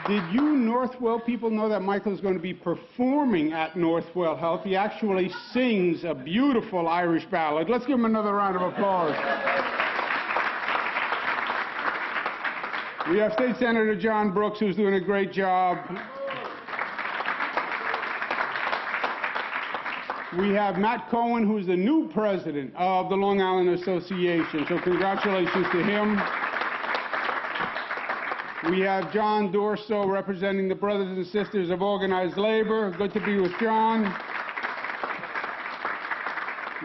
Did you Northwell people know that Michael is going to be performing at Northwell Health? He actually sings a beautiful Irish ballad. Let's give him another round of applause. We have State Senator John Brooks, who's doing a great job. We have Matt Cohen, who's the new president of the Long Island Association, so congratulations to him. We have John Dorso representing the Brothers and Sisters of Organized Labor. Good to be with John.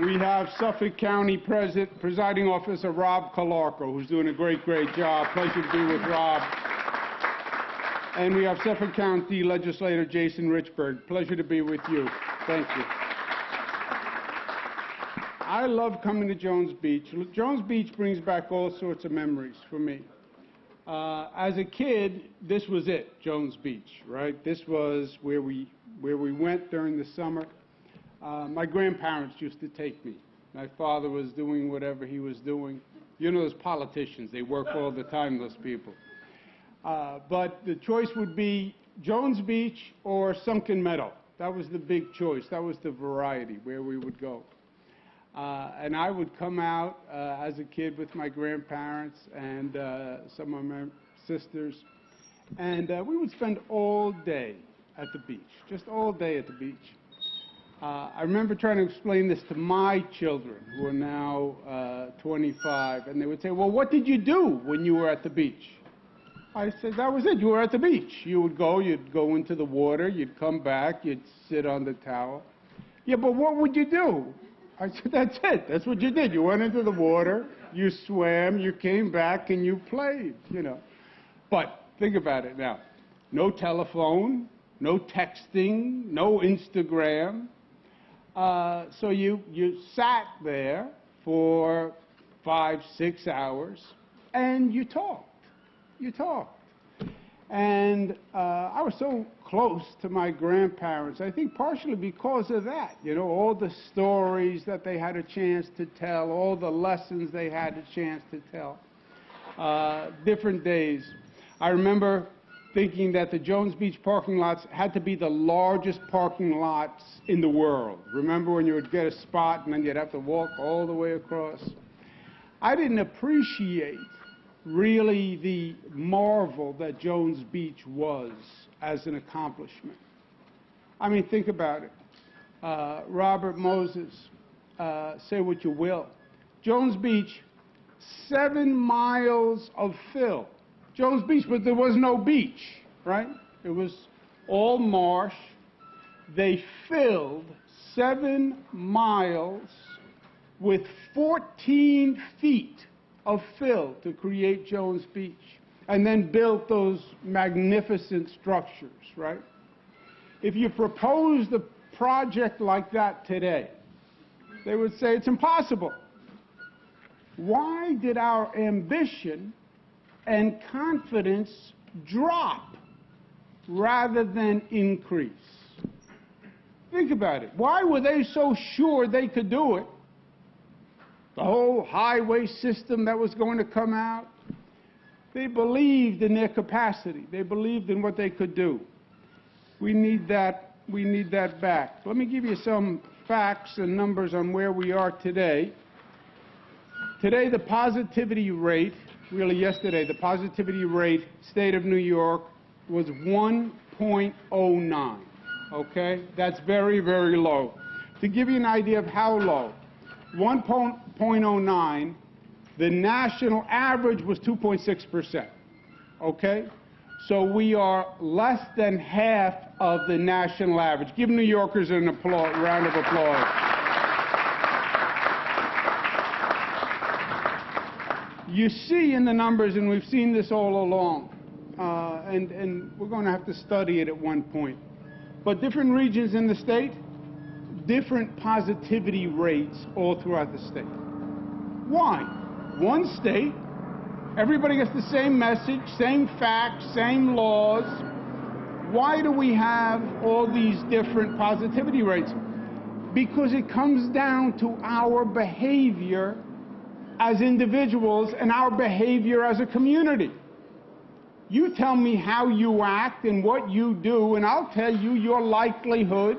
We have Suffolk County Presiding Officer Rob Calarco, who's doing a great job. Pleasure to be with Rob. And we have Suffolk County Legislator Jason Richburg. Pleasure to be with you. Thank you. I love coming to Jones Beach. Jones Beach brings back all sorts of memories for me. As a kid, this was it, Jones Beach, right? This was where we went during the summer. My grandparents used to take me. My father was doing whatever he was doing. You know those politicians, they work all the time, those people. But the choice would be Jones Beach or Sunken Meadow. That was the big choice. That was the variety where we would go. And I would come out as a kid with my grandparents and some of my sisters, and we would spend all day at the beach, just all day at the beach. I remember trying to explain this to my children, who are now 25, and they would say, well, what did you do when you were at the beach? I said, that was it, you were at the beach. You'd go into the water, you'd come back, you'd sit on the towel. Yeah, but what would you do? I said, that's it. That's what you did. You went into the water, you swam, you came back, and you played, you know. But think about it now. No telephone, no texting, no Instagram. So you sat there for 5, 6 hours, and you talked. You talked. And I was so close to my grandparents, I think partially because of that. You know, all the stories that they had a chance to tell, all the lessons they had a chance to tell. Different days. I remember thinking that the Jones Beach parking lots had to be the largest parking lots in the world. Remember when you would get a spot and then you'd have to walk all the way across? I didn't appreciate really the marvel that Jones Beach was as an accomplishment. I mean, think about it. Robert Moses, say what you will. Jones Beach, 7 miles of fill. Jones Beach, but there was no beach, right? It was all marsh. They filled 7 miles with 14 feet of fill to create Jones Beach, and then built those magnificent structures, right? If you proposed a project like that today, they would say it's impossible. Why did our ambition and confidence drop rather than increase? Think about it. Why were they so sure they could do it? The whole highway system that was going to come out, they believed in their capacity. They believed in what they could do. We need that back. Let me give you some facts and numbers on where we are today. Today, the positivity rate, really yesterday, the positivity rate, state of New York, was 1.09, okay? That's very, very low. To give you an idea of how low, 1.09, the national average was 2.6%, okay? So we are less than half of the national average. Give New Yorkers an applause, round of applause. You see in the numbers, and we've seen this all along, and we're going to have to study it at one point, but different regions in the state, different positivity rates all throughout the state. Why? One state, everybody gets the same message, same facts, same laws. Why do we have all these different positivity rates? Because it comes down to our behavior as individuals and our behavior as a community. You tell me how you act and what you do, and I'll tell you your likelihood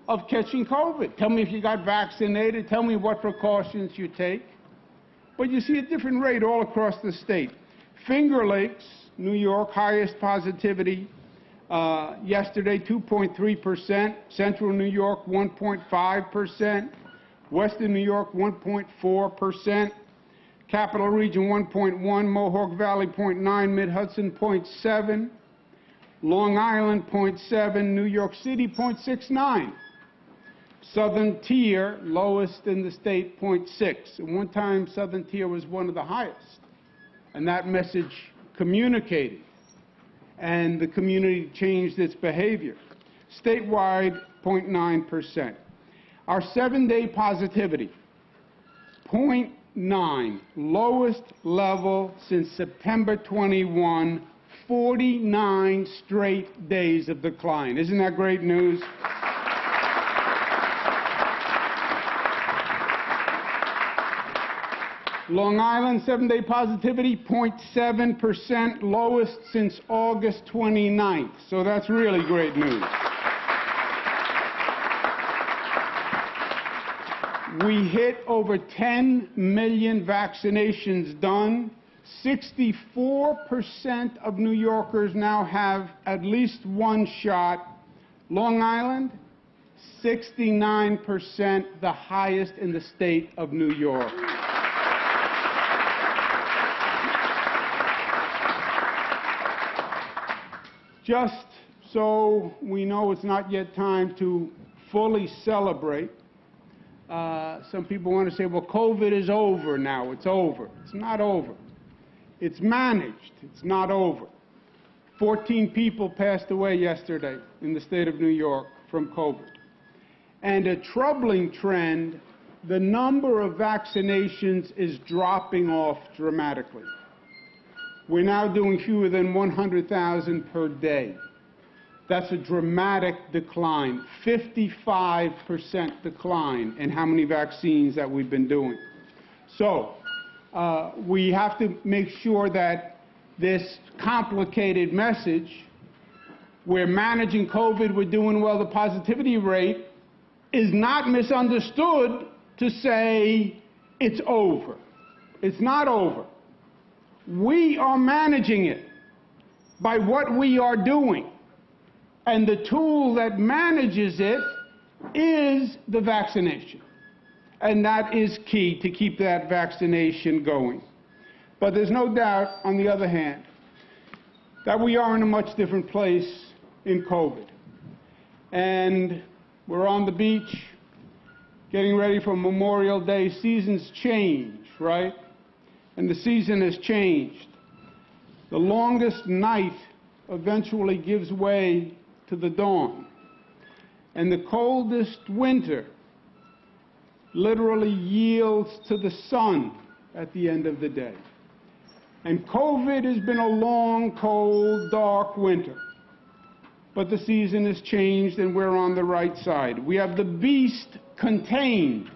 of catching COVID. Tell me if you got vaccinated. Tell me what precautions you take. But you see a different rate all across the state. Finger Lakes, New York, highest positivity yesterday, 2.3%. Central New York, 1.5%. Western New York, 1.4%. Capital Region, 1.1. Mohawk Valley, 0.9. Mid-Hudson, 0.7. Long Island, 0.7. New York City, 0.69. Southern Tier, lowest in the state, 0.6. At one time, Southern Tier was one of the highest. And that message communicated. And the community changed its behavior. Statewide, 0.9%. Our 7-day positivity, 0.9, lowest level since September 21, 49 straight days of decline. Isn't that great news? Long Island, 7-day positivity, 0.7%, lowest since August 29th. So that's really great news. We hit over 10 million vaccinations done. 64% of New Yorkers now have at least one shot. Long Island, 69%, the highest in the state of New York. Just so we know it's not yet time to fully celebrate, some people want to say, well, COVID is over now. It's over. It's not over. It's managed. It's not over. 14 people passed away yesterday in the state of New York from COVID. And a troubling trend, the number of vaccinations is dropping off dramatically. We're now doing fewer than 100,000 per day. That's a dramatic decline, 55% decline in how many vaccines that we've been doing. So we have to make sure that this complicated message, we're managing COVID, we're doing well, the positivity rate, is not misunderstood to say it's over. It's not over. We are managing it by what we are doing. And the tool that manages it is the vaccination. And that is key to keep that vaccination going. But there's no doubt, on the other hand, that we are in a much different place in COVID. And we're on the beach, getting ready for Memorial Day. Seasons change, right? And the season has changed. The longest night eventually gives way to the dawn. And the coldest winter literally yields to the sun at the end of the day. And COVID has been a long, cold, dark winter. But the season has changed and we're on the right side. We have the beast contained,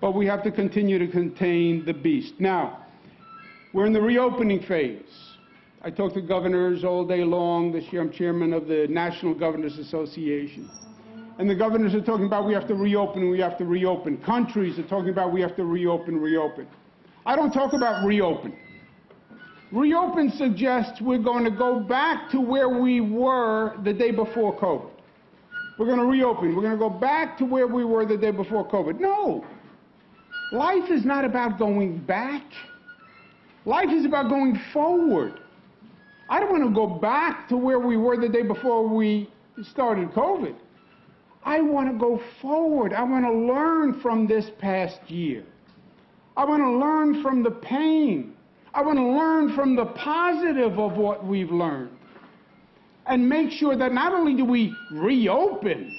but we have to continue to contain the beast. Now, we're in the reopening phase. I talk to governors all day long. This year I'm chairman of the National Governors Association. And the governors are talking about we have to reopen, we have to reopen. Countries are talking about we have to reopen, reopen. I don't talk about reopen. Reopen suggests we're going to go back to where we were the day before COVID. We're going to reopen. We're going to go back to where we were the day before COVID. No. Life is not about going back. Life is about going forward. I don't want to go back to where we were the day before we started COVID. I want to go forward. I want to learn from this past year. I want to learn from the pain. I want to learn from the positive of what we've learned. And make sure that not only do we reopen,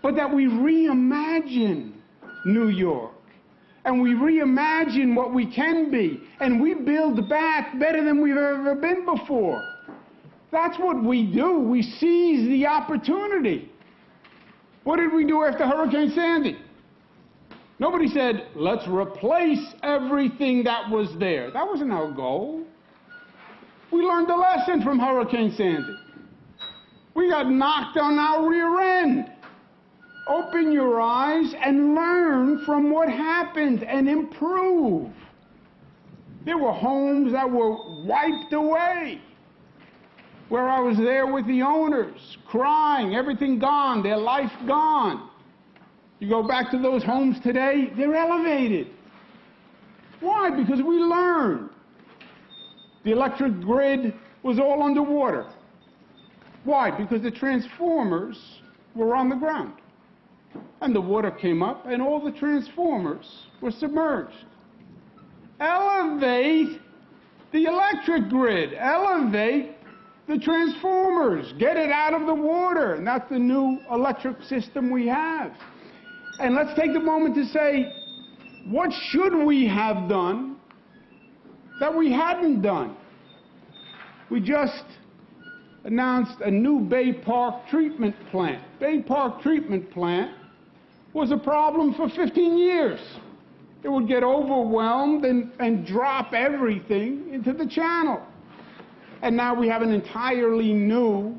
but that we reimagine New York. And we reimagine what we can be. And we build back better than we've ever been before. That's what we do. We seize the opportunity. What did we do after Hurricane Sandy? Nobody said, let's replace everything that was there. That wasn't our goal. We learned a lesson from Hurricane Sandy. We got knocked on our rear end. Open your eyes and learn from what happened and improve. There were homes that were wiped away, where I was there with the owners, crying, everything gone, their life gone. You go back to those homes today, they're elevated. Why? Because we learned. The electric grid was all underwater. Why? Because the transformers were on the ground. And the water came up, and all the transformers were submerged. Elevate the electric grid. Elevate the transformers. Get it out of the water. And that's the new electric system we have. And let's take a moment to say, what should we have done that we hadn't done? We just announced a new Bay Park treatment plant. Bay Park treatment plant was a problem for 15 years. It would get overwhelmed and drop everything into the channel. And now we have an entirely new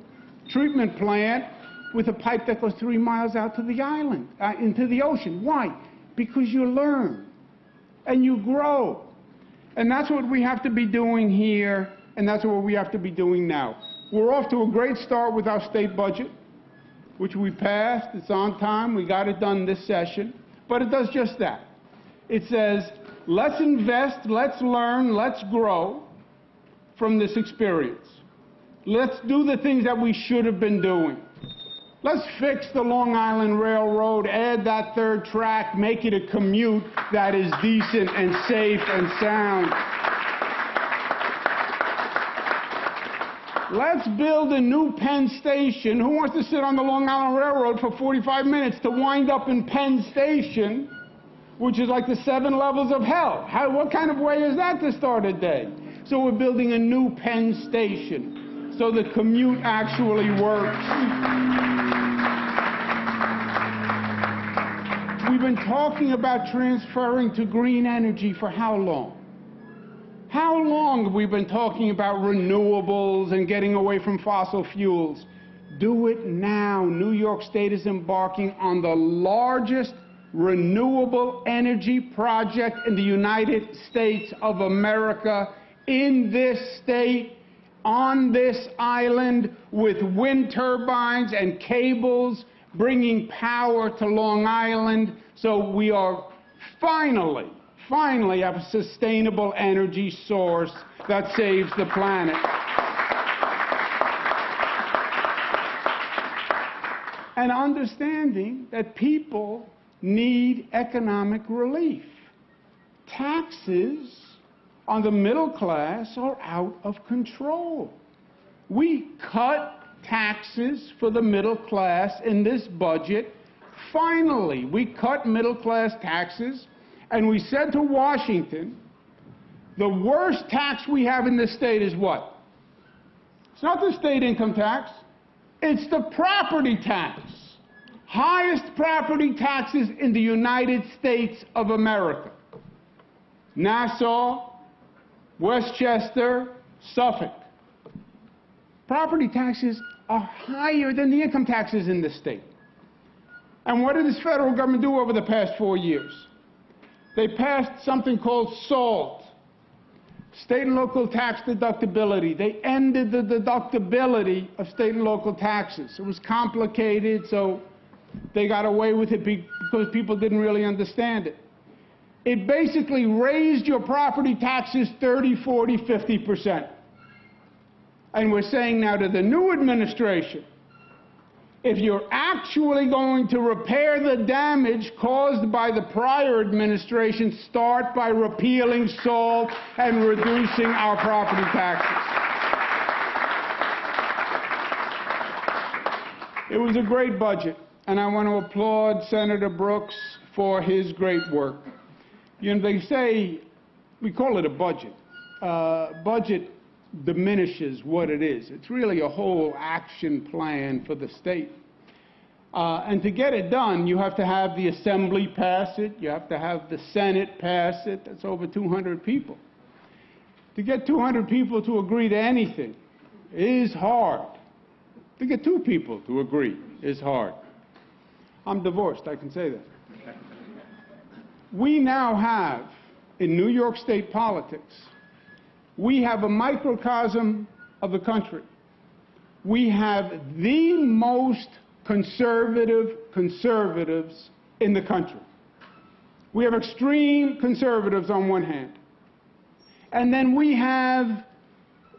treatment plant with a pipe that goes 3 miles out to the island, into the ocean. Why? Because you learn and you grow. And that's what we have to be doing here, and that's what we have to be doing now. We're off to a great start with our state budget, which we passed. It's on time. We got it done this session. But it does just that. It says, let's invest, let's learn, let's grow from this experience. Let's do the things that we should have been doing. Let's fix the Long Island Railroad, add that third track, make it a commute that is decent and safe and sound. Let's build a new Penn Station. Who wants to sit on the Long Island Railroad for 45 minutes to wind up in Penn Station, which is like the 7 levels of hell? What kind of way is that to start a day? So we're building a new Penn Station so the commute actually works. We've been talking about transferring to green energy for how long? How long have we been talking about renewables and getting away from fossil fuels? Do it now. New York State is embarking on the largest renewable energy project in the United States of America, in this state, on this island, with wind turbines and cables, bringing power to Long Island. So we are finally have a sustainable energy source that saves the planet. And understanding that people need economic relief. Taxes on the middle class are out of control. We cut taxes for the middle class in this budget. Finally, we cut middle class taxes. And we said to Washington, the worst tax we have in this state is what? It's not the state income tax. It's the property tax. Highest property taxes in the United States of America. Nassau, Westchester, Suffolk. Property taxes are higher than the income taxes in this state. And what did this federal government do over the past 4 years? They passed something called SALT, state and local tax deductibility. They ended the deductibility of state and local taxes. It was complicated, so they got away with it because people didn't really understand it. It basically raised your property taxes 30, 40, 50%. And we're saying now to the new administration, if you're actually going to repair the damage caused by the prior administration, start by repealing SALT and reducing our property taxes. It was a great budget, and I want to applaud Senator Brooks for his great work. You know, they say, we call it a budget. Budget diminishes what it is. It's really a whole action plan for the state. And to get it done, you have to have the Assembly pass it. You have to have the Senate pass it. That's over 200 people. To get 200 people to agree to anything is hard. To get 2 people to agree is hard. I'm divorced, I can say that. We now have, in New York State politics, we have a microcosm of the country. We have the most conservative conservatives in the country. We have extreme conservatives on one hand. And then we have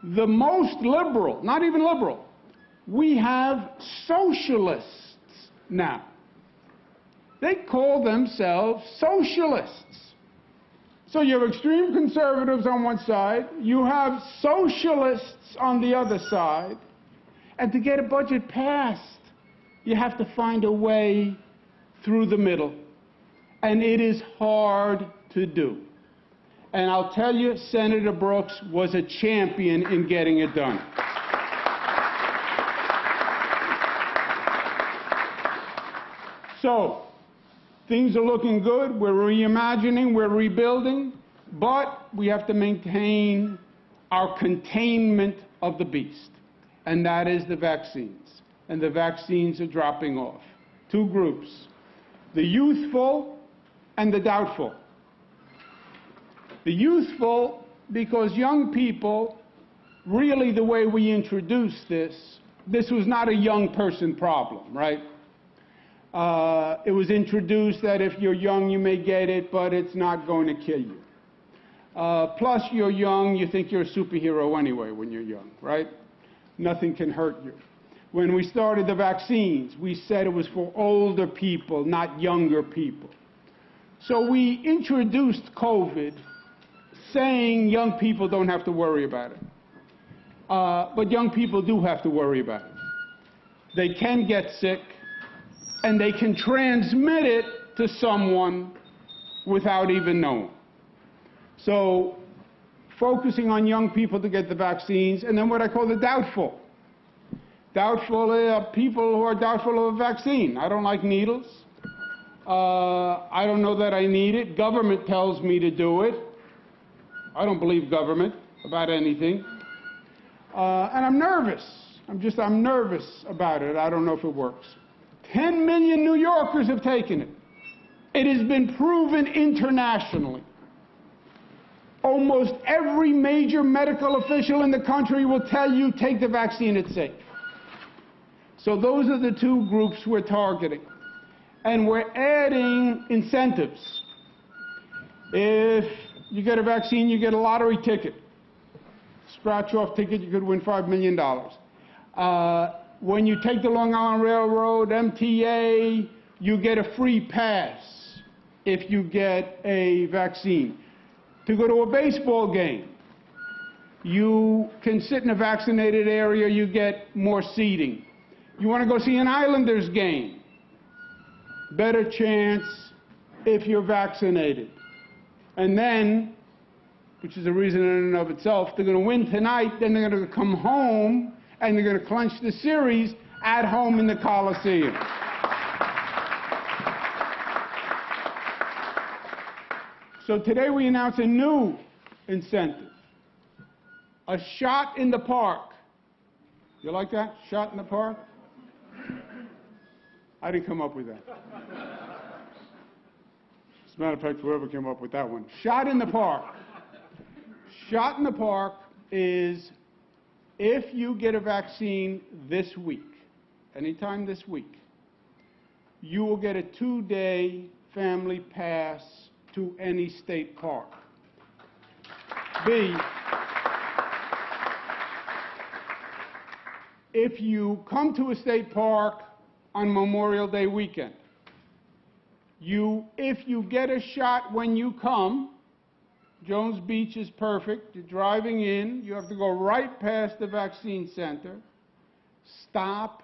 the most liberal, not even liberal, we have socialists now. They call themselves socialists. So you have extreme conservatives on one side, you have socialists on the other side, and to get a budget passed, you have to find a way through the middle. And it is hard to do. And I'll tell you, Senator Brooks was a champion in getting it done. So, things are looking good. We're reimagining, we're rebuilding, but we have to maintain our containment of the beast, and that is the vaccines. And the vaccines are dropping off. 2 groups, the youthful and the doubtful. The youthful, because young people, really the way we introduced this was not a young person problem, right? It was introduced that if you're young, you may get it, but it's not going to kill you. Plus, you're young, you think you're a superhero anyway when you're young, right? Nothing can hurt you. When we started the vaccines, we said it was for older people, not younger people. So we introduced COVID saying young people don't have to worry about it. But young people do have to worry about it. They can get sick, and they can transmit it to someone without even knowing. So focusing on young people to get the vaccines, and then what I call the doubtful. Doubtful people who are doubtful of a vaccine. I don't like needles. I don't know that I need it. Government tells me to do it. I don't believe government about anything. And I'm nervous. I'm nervous about it. I don't know if it works. 10 million New Yorkers have taken it. It has been proven internationally. Almost every major medical official in the country will tell you, take the vaccine, it's safe. So those are the 2 groups we're targeting. And we're adding incentives. If you get a vaccine, you get a lottery ticket. Scratch-off ticket, you could win $5 million. When you take the Long Island Railroad, MTA, you get a free pass if you get a vaccine. To go to a baseball game, you can sit in a vaccinated area, you get more seating. You want to go see an Islanders game, better chance if you're vaccinated. And then, which is a reason in and of itself, they're going to win tonight, then they're going to come home and they're going to clinch the series at home in the Coliseum. So today we announce a new incentive, a shot in the park. You like that? Shot in the park? I didn't come up with that. As a matter of fact, whoever came up with that one. Shot in the park. Shot in the park is if you get a vaccine this week, anytime this week, you will get a 2-day family pass to any state park. B, if you come to a state park on Memorial Day weekend, if you get a shot when you come, Jones Beach is perfect. You're driving in. You have to go right past the vaccine center. Stop.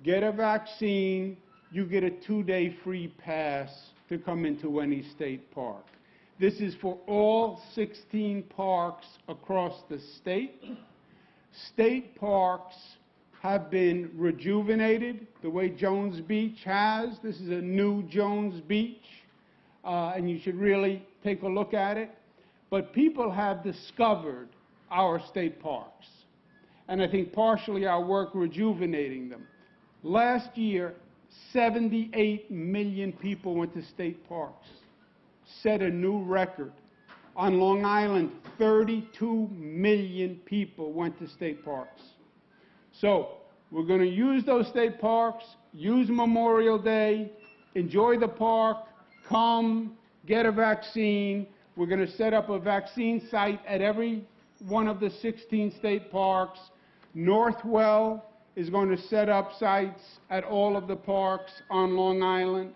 Get a vaccine. You get a 2-day free pass to come into any state park. This is for all 16 parks across the state. State parks have been rejuvenated the way Jones Beach has. This is a new Jones Beach, and you should really take a look at it. But people have discovered our state parks. And I think partially our work rejuvenating them. Last year, 78 million people went to state parks, set a new record. On Long Island, 32 million people went to state parks. So we're going to use those state parks, use Memorial Day, enjoy the park, come, get a vaccine. We're going to set up a vaccine site at every one of the 16 state parks. Northwell is going to set up sites at all of the parks on Long Island.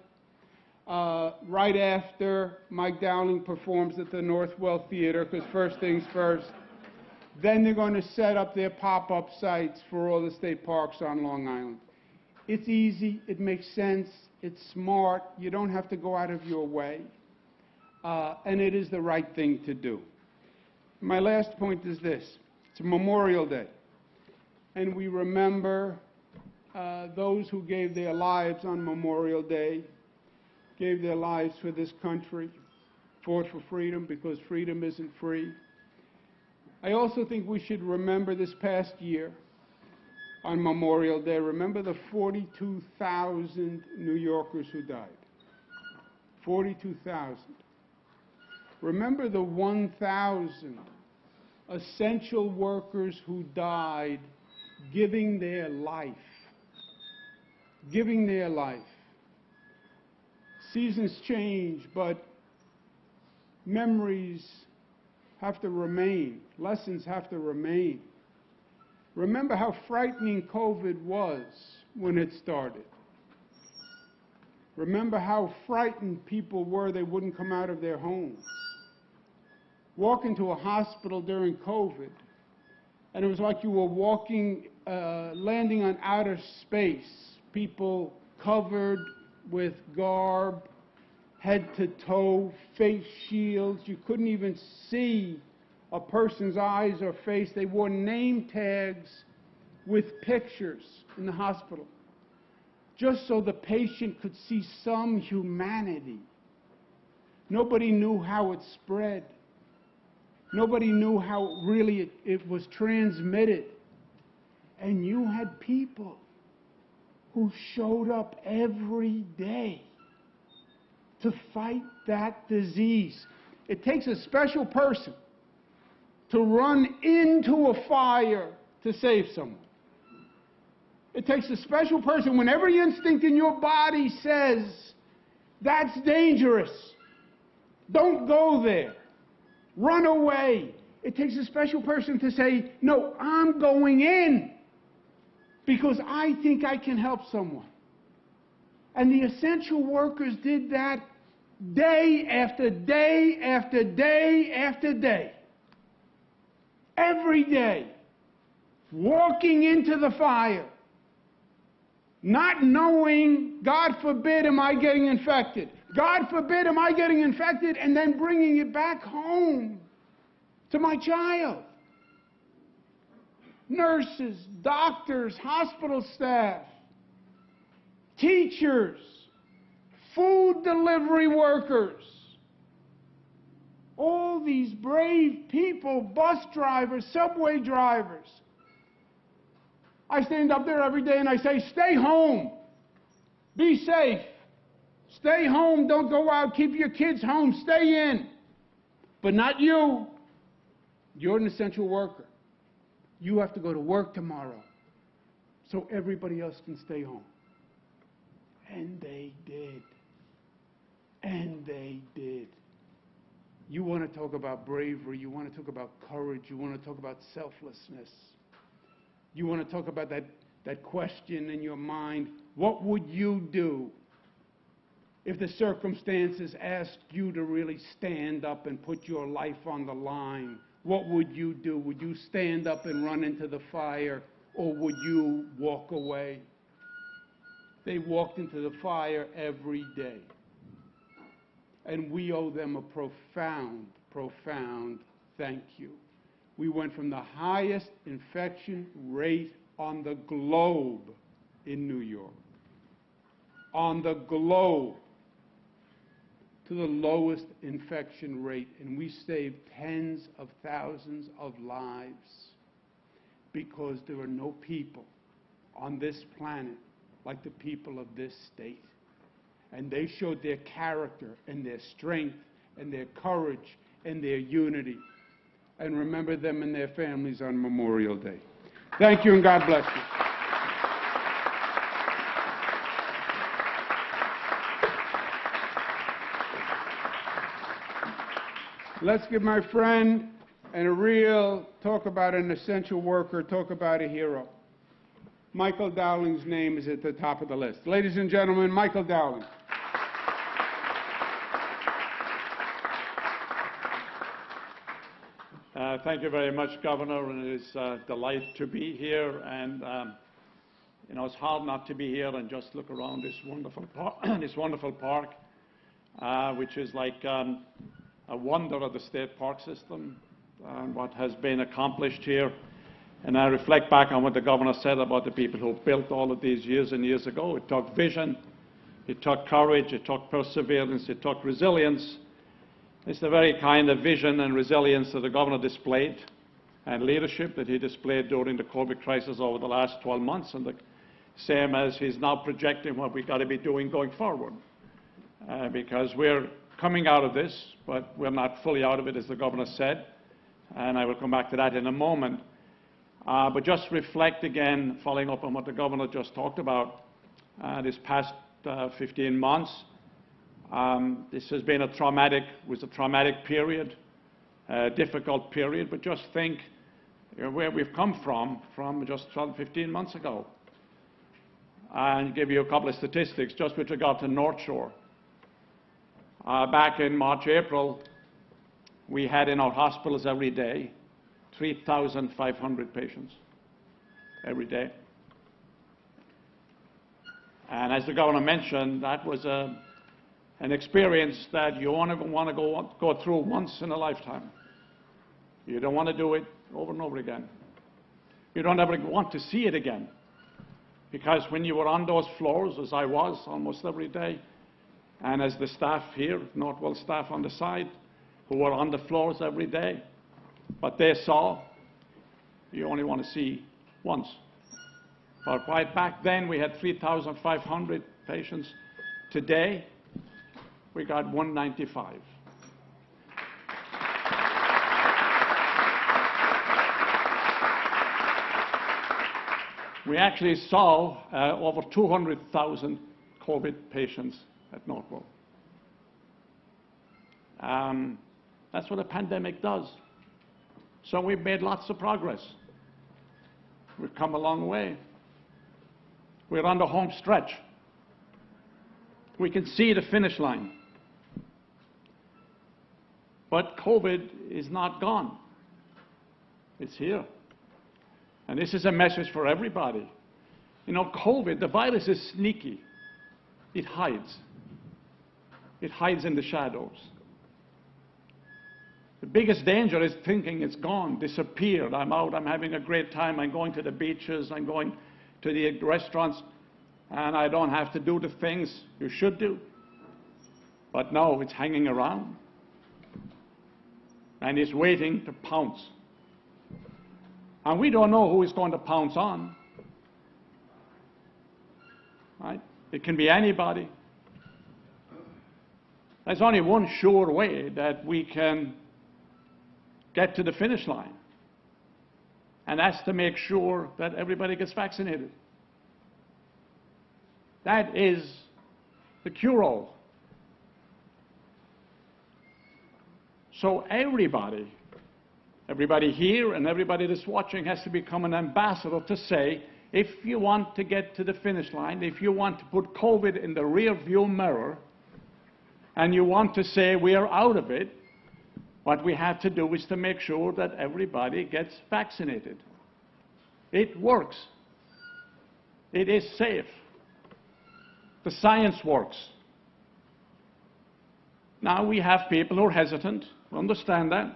Right after Mike Dowling performs at the Northwell Theater, because first things first, then they're going to set up their pop-up sites for all the state parks on Long Island. It's easy, it makes sense, it's smart, you don't have to go out of your way, and it is the right thing to do. My last point is this: it's Memorial Day, and we remember those who gave their lives on Memorial Day, gave their lives for this country, fought for freedom because freedom isn't free. I also think we should remember this past year on Memorial Day, remember the 42,000 New Yorkers who died. 42,000. Remember the 1,000 essential workers who died giving their life. Giving their life. Seasons change, but memories have to remain. Lessons have to remain. Remember how frightening COVID was when it started. Remember how frightened people were they wouldn't come out of their homes. Walk into a hospital during COVID, and it was like you were walking, landing on outer space. People covered with garb, head to toe, face shields. You couldn't even see a person's eyes or face. They wore name tags with pictures in the hospital, just so the patient could see some humanity. Nobody knew how it spread. Nobody knew how really it was transmitted. And you had people who showed up every day to fight that disease. It takes a special person to run into a fire to save someone. It takes a special person when every instinct in your body says, that's dangerous. Don't go there. Run away. It takes a special person to say, no, I'm going in because I think I can help someone. And the essential workers did that day after day after day after day. Every day. Walking into the fire. Not knowing, God forbid, am I getting infected? God forbid, am I getting infected? And then bringing it back home to my child. Nurses, doctors, hospital staff, teachers, food delivery workers, all these brave people, bus drivers, subway drivers. I stand up there every day and I say, stay home, be safe, stay home, don't go out, keep your kids home, stay in. But not you. You're an essential worker. You have to go to work tomorrow so everybody else can stay home. And they did. And they did. You want to talk about bravery, you want to talk about courage, you want to talk about selflessness. You want to talk about that question in your mind, what would you do if the circumstances asked you to really stand up and put your life on the line? What would you do? Would you stand up and run into the fire, or would you walk away? They walked into the fire every day. And we owe them a profound, profound thank you. We went from the highest infection rate on the globe in New York, on the globe, to the lowest infection rate, and we saved tens of thousands of lives because there are no people on this planet like the people of this state. And they showed their character and their strength and their courage and their unity. And remember them and their families on Memorial Day. Thank you, and God bless you. Let's give my friend and a real talk about an essential worker, talk about a hero. Michael Dowling's name is at the top of the list. Ladies and gentlemen, Michael Dowling. Thank you very much, Governor, and it is a delight to be here. And you know, it's hard not to be here and just look around this wonderful park, which is like a wonder of the state park system and what has been accomplished here. And I reflect back on what the Governor said about the people who built all of these years and years ago. It took vision, it took courage, it took perseverance, it took resilience. It's the very kind of vision and resilience that the Governor displayed and leadership that he displayed during the COVID crisis over the last 12 months, and the same as he's now projecting what we've got to be doing going forward. Because we're coming out of this, but we're not fully out of it, as the Governor said, and I will come back to that in a moment. But just reflect again, following up on what the Governor just talked about, this past 15 months. This has been a traumatic period, a difficult period, but just think where we've come from just 12, 15 months ago. And give you a couple of statistics just with regard to North Shore. Back in March, April, we had in our hospitals every day 3,500 patients every day. And as the Governor mentioned, that was an experience that you only want to go through once in a lifetime. You don't want to do it over and over again. You don't ever want to see it again. Because when you were on those floors, as I was almost every day, and as the staff here, Northwell staff on the side, who were on the floors every day, what they saw, you only want to see once. But right back then, we had 3,500 patients. Today, we got 195. We actually saw over 200,000 COVID patients at Northwell. That's what a pandemic does. So we've made lots of progress. We've come a long way. We're on the home stretch. We can see the finish line. But COVID is not gone. It's here. And this is a message for everybody. You know, COVID, the virus is sneaky. It hides. It hides in the shadows. The biggest danger is thinking it's gone, disappeared. I'm out, I'm having a great time, I'm going to the beaches, I'm going to the restaurants, and I don't have to do the things you should do. But no, it's hanging around. And it's waiting to pounce. And we don't know who it's going to pounce on. Right? It can be anybody. There's only one sure way that we can get to the finish line, and that's to make sure that everybody gets vaccinated. That is the cure-all. So everybody here and everybody that's watching has to become an ambassador to say, if you want to get to the finish line, if you want to put COVID in the rear-view mirror, and you want to say we are out of it, what we have to do is to make sure that everybody gets vaccinated. It works. It is safe. The science works. Now we have people who are hesitant. We understand that.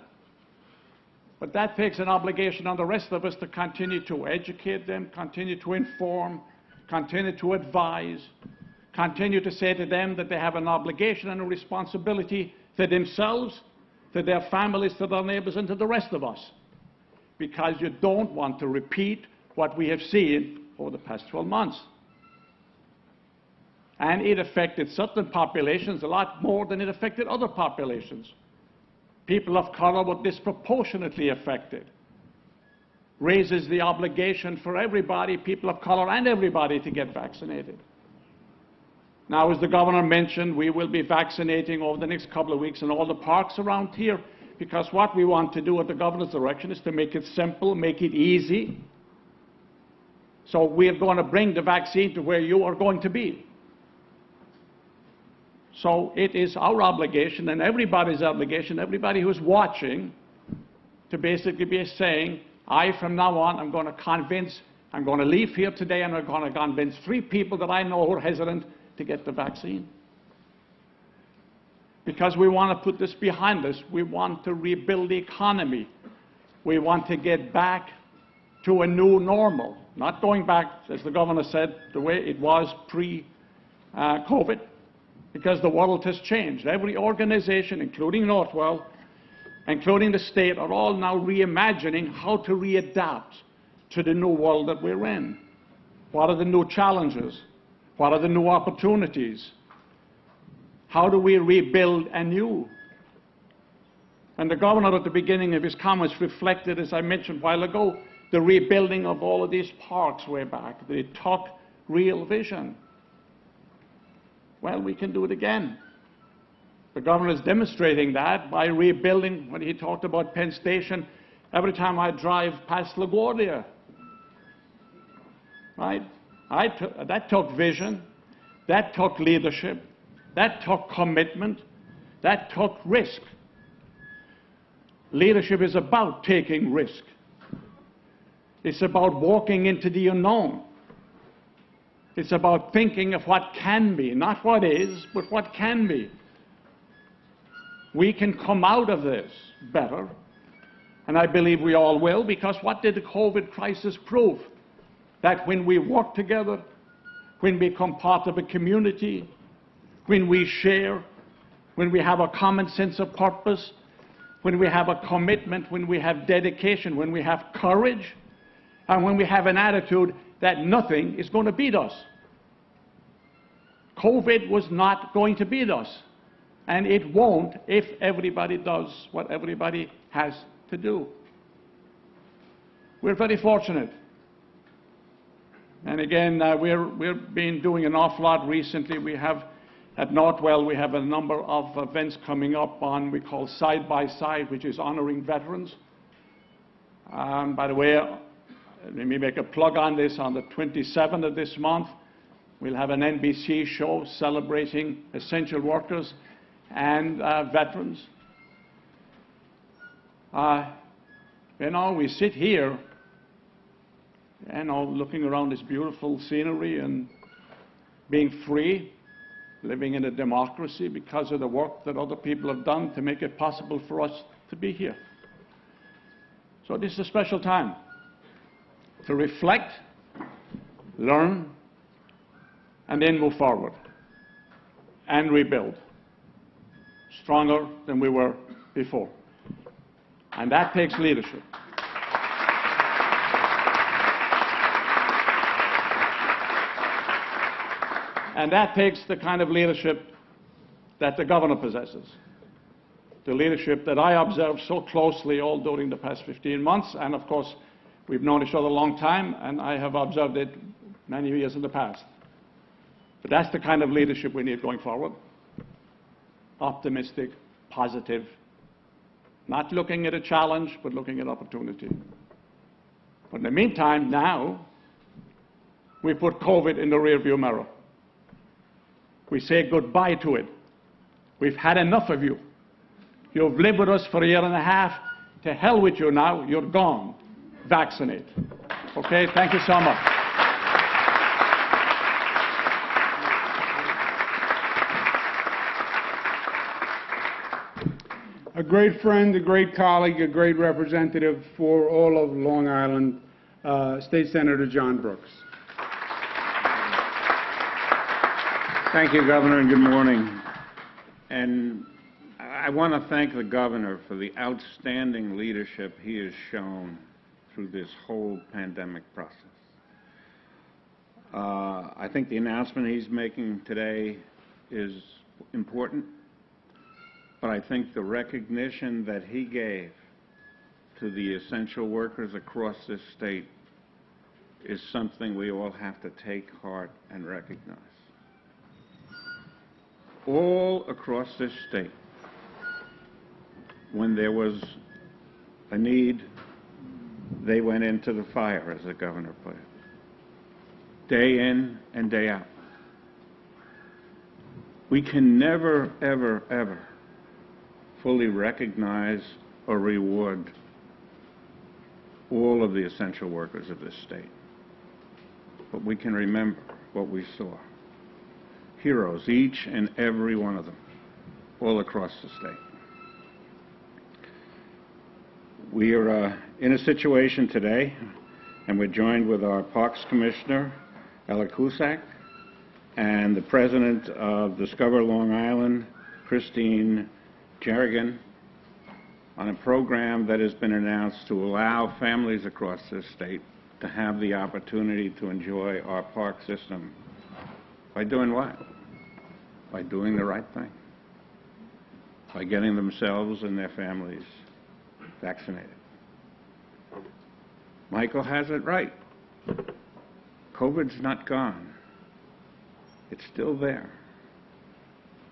But that takes an obligation on the rest of us to continue to educate them, continue to inform, continue to advise, continue to say to them that they have an obligation and a responsibility to themselves, to their families, to their neighbors, and to the rest of us, because you don't want to repeat what we have seen over the past 12 months. And it affected certain populations a lot more than it affected other populations. People of color were disproportionately affected. Raises the obligation for everybody, people of color and everybody, to get vaccinated. Now, as the governor mentioned, we will be vaccinating over the next couple of weeks in all the parks around here, because what we want to do at the governor's direction is to make it simple, make it easy. So we are going to bring the vaccine to where you are going to be. So it is our obligation and everybody's obligation, everybody who's watching, to basically be saying, from now on, I'm going to leave here today and I'm going to convince 3 people that I know who are hesitant to get the vaccine. Because we want to put this behind us. We want to rebuild the economy. We want to get back to a new normal, not going back, as the governor said, the way it was pre-COVID, because the world has changed. Every organization, including Northwell, including the state, are all now reimagining how to readapt to the new world that we're in. What are the new challenges? What are the new opportunities? How do we rebuild anew? And the governor at the beginning of his comments reflected, as I mentioned a while ago, the rebuilding of all of these parks way back. It took real vision. Well, we can do it again. The governor is demonstrating that by rebuilding. When he talked about Penn Station, every time I drive past LaGuardia, right? That took vision, that took leadership, that took commitment, that took risk. Leadership is about taking risk. It's about walking into the unknown. It's about thinking of what can be, not what is, but what can be. We can come out of this better, and I believe we all will, because what did the COVID crisis prove? That when we work together, when we become part of a community, when we share, when we have a common sense of purpose, when we have a commitment, when we have dedication, when we have courage, and when we have an attitude that nothing is going to beat us. COVID was not going to beat us, and it won't if everybody does what everybody has to do. We're very fortunate. And again, we've been doing an awful lot recently. We have, at Northwell, we have a number of events coming up on, we call Side by Side, which is honoring veterans. By the way, let me make a plug on this. On the 27th of this month, we'll have an NBC show celebrating essential workers and veterans. You know, we sit here, you know, looking around this beautiful scenery and being free, living in a democracy because of the work that other people have done to make it possible for us to be here. So this is a special time to reflect, learn, and then move forward and rebuild stronger than we were before. And that takes leadership. And that takes the kind of leadership that the governor possesses, the leadership that I observed so closely all during the past 15 months. And of course, we've known each other a long time, and I have observed it many years in the past. But that's the kind of leadership we need going forward. Optimistic, positive, not looking at a challenge, but looking at opportunity. But in the meantime, now, we put COVID in the rearview mirror. We say goodbye to it. We've had enough of you. You've lived with us for a year and a half. To hell with you now. You're gone. Vaccinate. Okay? Thank you so much. A great friend, a great colleague, a great representative for all of Long Island, State Senator John Brooks. Thank you, Governor, and good morning. And I want to thank the Governor for the outstanding leadership he has shown through this whole pandemic process. I think the announcement he's making today is important, but I think the recognition that he gave to the essential workers across this state is something we all have to take heart and recognize. All across this state, when there was a need, they went into the fire, as the Governor put it, day in and day out. We can never, ever, ever fully recognize or reward all of the essential workers of this state. But we can remember what we saw. Heroes, each and every one of them, all across the state. We are in a situation today, and we're joined with our Parks Commissioner, Ella Cusack, and the President of Discover Long Island, Christine Jerrigan, on a program that has been announced to allow families across this state to have the opportunity to enjoy our park system. By doing what? By doing the right thing. By getting themselves and their families vaccinated. Michael has it right. COVID's not gone. It's still there.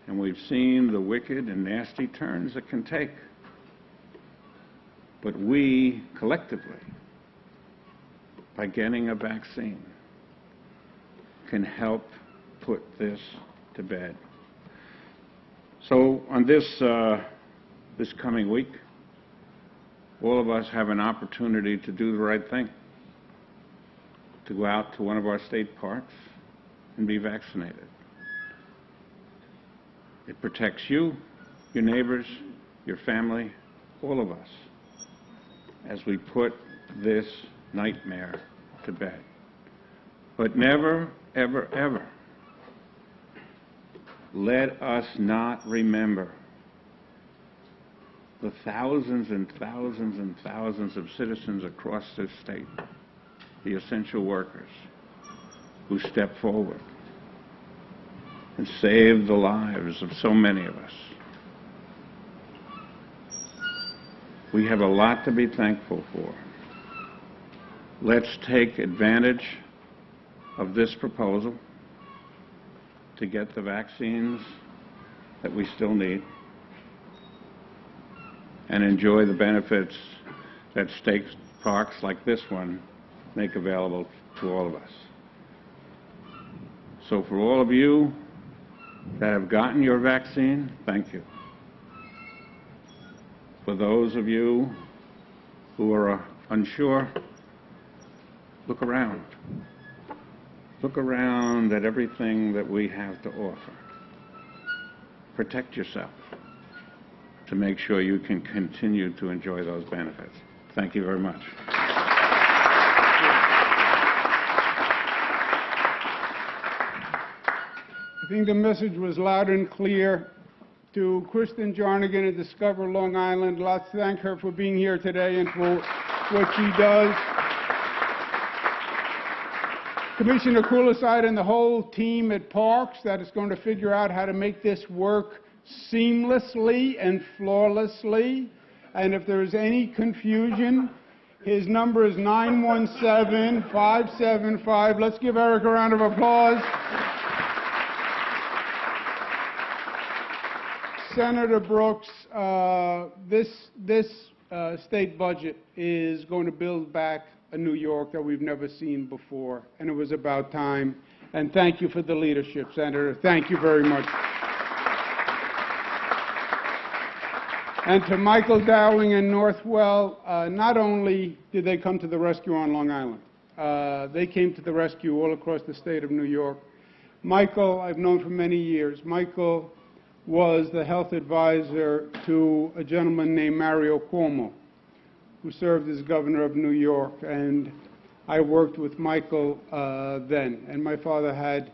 And we've seen the wicked and nasty turns it can take. But we, collectively, by getting a vaccine, can help put this to bed. So on this coming week, all of us have an opportunity to do the right thing, to go out to one of our state parks and be vaccinated. It protects you, your neighbors, your family, all of us, as we put this nightmare to bed. But never, ever, ever let us not remember the thousands and thousands and thousands of citizens across this state, the essential workers, who stepped forward and saved the lives of so many of us. We have a lot to be thankful for. Let's take advantage of this proposal to get the vaccines that we still need and enjoy the benefits that state parks like this one make available to all of us. So for all of you that have gotten your vaccine, thank you. For those of you who are unsure, look around. Look around at everything that we have to offer. Protect yourself to make sure you can continue to enjoy those benefits. Thank you very much. I think the message was loud and clear. To Kristen Jarnigan at Discover Long Island, let's thank her for being here today and for what she does. Commissioner Kuliside and the whole team at Parks that is going to figure out how to make this work seamlessly and flawlessly. And if there's any confusion, his number is 917-575. Let's give Eric a round of applause. Senator Brooks, this state budget is going to build back a New York that we've never seen before, and it was about time. And thank you for the leadership, Senator. Thank you very much. And to Michael Dowling and Northwell, not only did they come to the rescue on Long Island, they came to the rescue all across the state of New York. Michael, I've known for many years. Michael was the health advisor to a gentleman named Mario Cuomo, who served as governor of New York, and I worked with Michael then. And my father had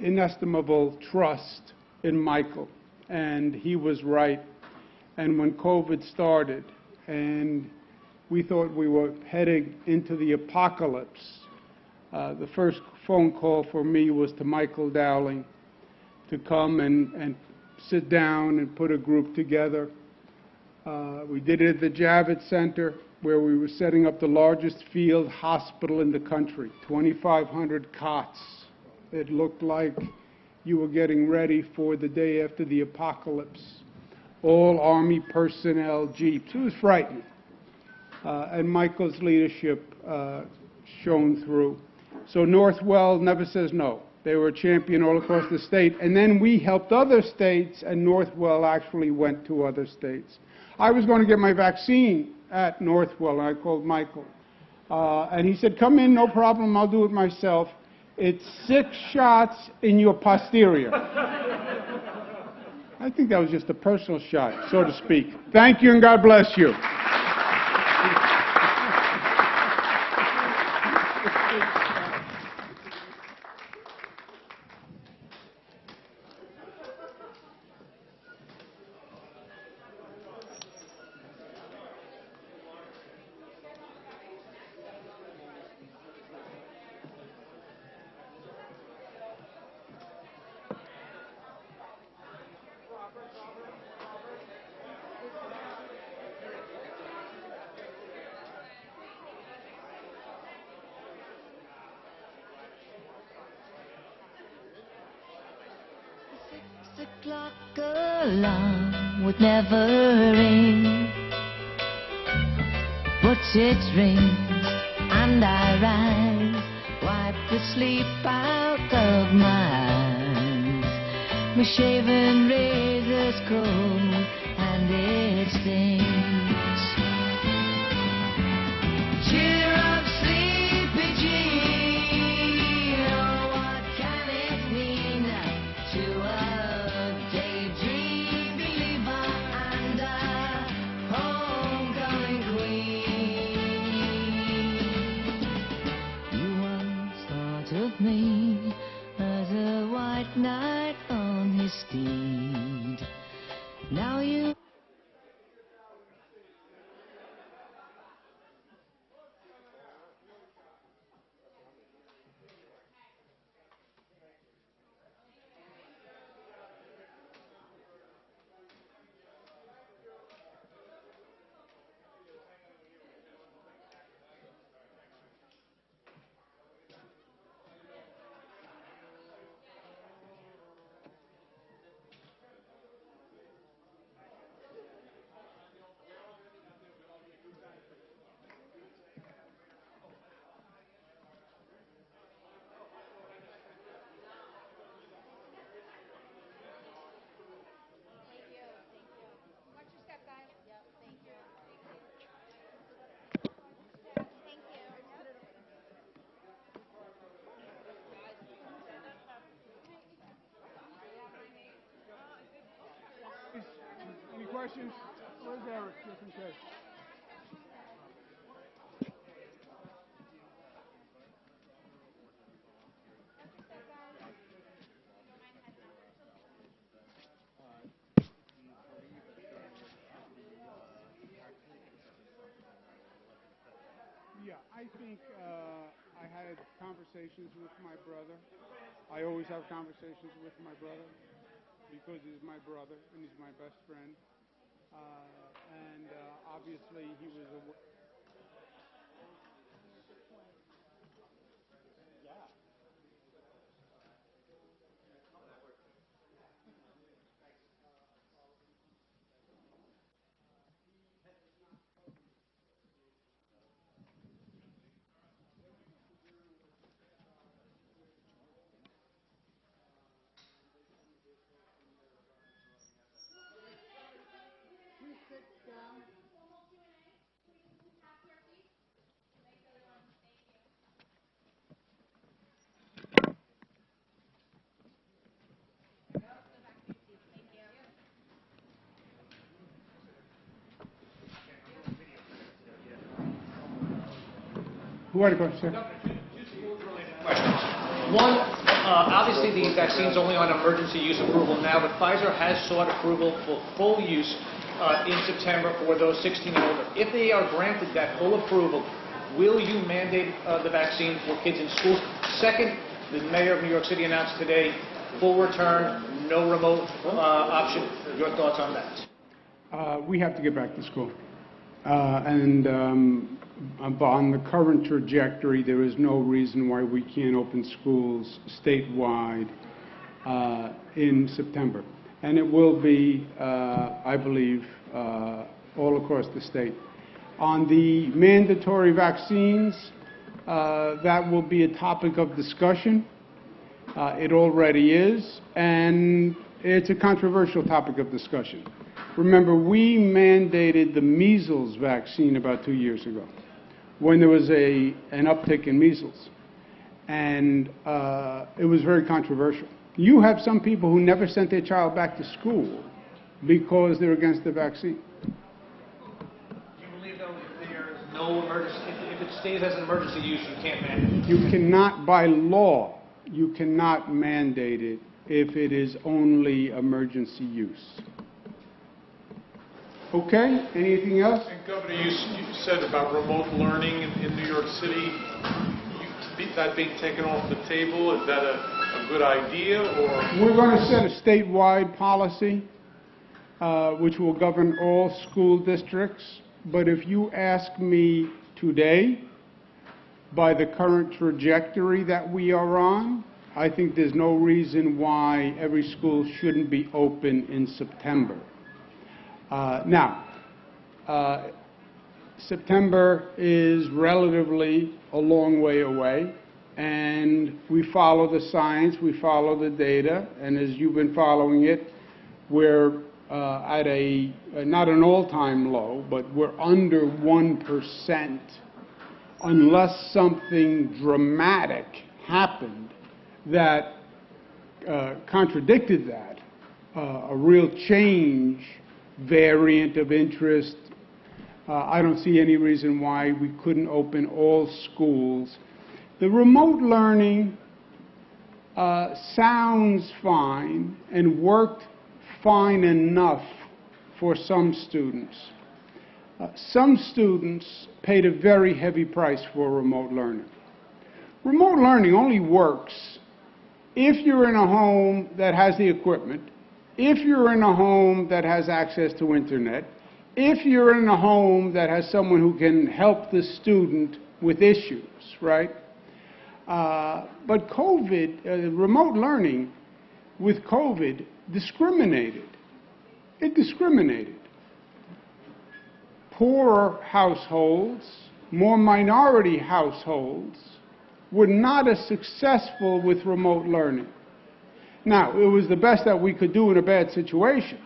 inestimable trust in Michael, and he was right. And when COVID started, and we thought we were heading into the apocalypse, the first phone call for me was to Michael Dowling to come and sit down and put a group together. We did it at the Javits Center, where we were setting up the largest field hospital in the country, 2,500 cots. It looked like you were getting ready for the day after the apocalypse. All Army personnel, jeeps. It was frightening. And Michael's leadership shone through. So Northwell never says no. They were a champion all across the state. And then we helped other states, and Northwell actually went to other states. I was going to get my vaccine at Northwell, and I called Michael. And he said, come in, no problem, I'll do it myself. It's 6 shots in your posterior. I think that was just a personal shot, so to speak. Thank you, and God bless you. O'clock alarm would never ring, but it rings and I rise, wipe the sleep out of my eyes. My shaven razor's cold and it stings. Cheer up, sleepy Jean, oh, what can it mean to a daydream believer and a homecoming queen? You once thought of me as a white knight on his steed. Now you Any questions? Where's Eric, just in case? Yeah, I think I had conversations with my brother. I always have conversations with my brother because he's my brother and he's my best friend. Obviously he was a... Who had a question? Just 4 related questions. One, Obviously, the vaccine's only on emergency use approval now, but Pfizer has sought approval for full use in September for those 16 and older. If they are granted that full approval, will you mandate the vaccine for kids in schools? Second, the mayor of New York City announced today full return, no remote option. Your thoughts on that? We have to get back to school. On the current trajectory, there is no reason why we can't open schools statewide in September. And it will be, I believe, all across the state. On the mandatory vaccines, that will be a topic of discussion. It already is, and it's a controversial topic of discussion. Remember, we mandated the measles vaccine about 2 years ago when there was an uptick in measles, and it was very controversial. You have some people who never sent their child back to school because they're against the vaccine. Do you believe, though, if there is no emergency, if it stays as an emergency use, you can't mandate it? You cannot, by law, you cannot mandate it if it is only emergency use. Okay, anything else? And Governor, you said about remote learning in New York City, that being taken off the table. Is that a good idea, or? We're going to set a statewide policy which will govern all school districts. But if you ask me today, by the current trajectory that we are on, I think there's no reason why every school shouldn't be open in September. September is relatively a long way away, and we follow the science, we follow the data, and as you've been following it, we're at not an all-time low, but we're under 1%, unless something dramatic happened that contradicted that, a real change, variant of interest. I don't see any reason why we couldn't open all schools. The remote learning sounds fine and worked fine enough for some students. Some students paid a very heavy price for remote learning. Remote learning only works if you're in a home that has the equipment, if you're in a home that has access to internet, if you're in a home that has someone who can help the student with issues, right? But COVID, remote learning with COVID discriminated. It discriminated. Poorer households, more minority households were not as successful with remote learning. Now, it was the best that we could do in a bad situation,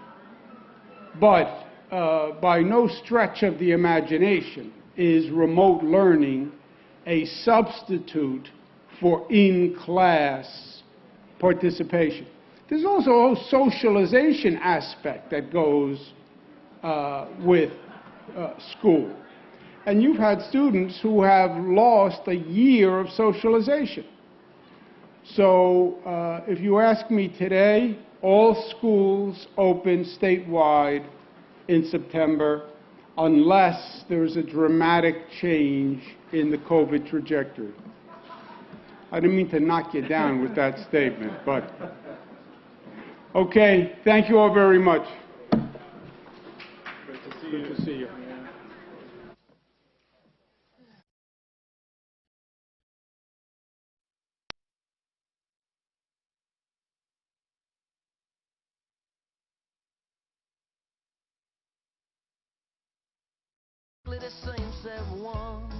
but by no stretch of the imagination is remote learning a substitute for in-class participation. There's also a socialization aspect that goes with school. And you've had students who have lost a year of socialization. So if you ask me today, all schools open statewide in September unless there's a dramatic change in the COVID trajectory. I didn't mean to knock you down with that statement, but okay, thank you all very much. Good to see you. The same one.